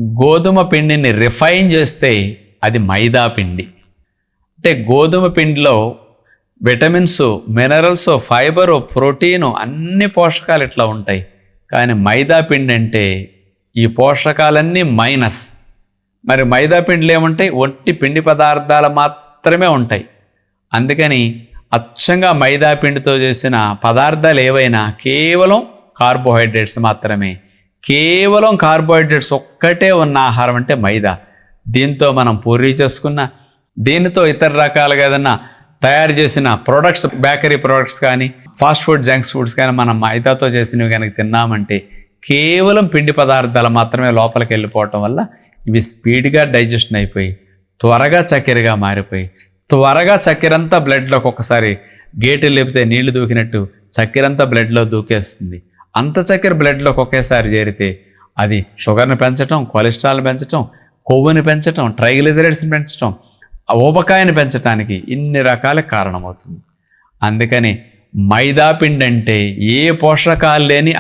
గోధుమ పిండిని రిఫైన్ చేస్తే అది మైదా పిండి. అంటే గోధుమ పిండిలో విటమిన్స్, మినరల్స్, ఫైబరు, ప్రోటీను అన్ని పోషకాలు ఇట్లా ఉంటాయి. కానీ మైదా పిండి అంటే ఈ పోషకాలన్నీ మైనస్. మరి మైదా పిండిలో ఏముంటాయి? ఒట్టి పిండి పదార్థాలు మాత్రమే ఉంటాయి. అందుకని అచ్చంగా మైదా పిండితో చేసిన పదార్థాలు ఏవైనా కేవలం కార్బోహైడ్రేట్స్ మాత్రమే. కేవలం కార్బోహైడ్రేట్స్ ఒక్కటే ఉన్న ఆహారం అంటే మైదా. దీంతో మనం పూరీ చేసుకున్న, దీనితో ఇతర రకాలుగా ఏదన్నా తయారు చేసిన ప్రొడక్ట్స్, బేకరీ ప్రొడక్ట్స్ కానీ, ఫాస్ట్ ఫుడ్, జంక్స్ ఫుడ్స్ కానీ మనం మైదాతో చేసినవి కనుక తిన్నామంటే కేవలం పిండి పదార్థాలు మాత్రమే లోపలికి వెళ్ళిపోవటం వల్ల ఇవి స్పీడ్గా డైజెషన్ అయిపోయి త్వరగా చక్కెరగా మారిపోయి త్వరగా చక్కెరంతా బ్లడ్లోకి ఒక్కసారి గేటు లేపితే నీళ్లు దూకినట్టు చక్కెరంతా బ్లడ్లో దూకేస్తుంది. అంత చక్కెర బ్లడ్లోకి ఒకేసారి చేరితే అది షుగర్ని పెంచడం, కొలెస్ట్రాల్ని పెంచడం, కొవ్వుని పెంచడం, ట్రైగ్లిజరైడ్స్ని పెంచడం, ఊబకాయని పెంచడానికి ఇన్ని రకాల కారణమవుతుంది. అందుకని మైదా పిండి అంటే ఏ పోషకాలు లేని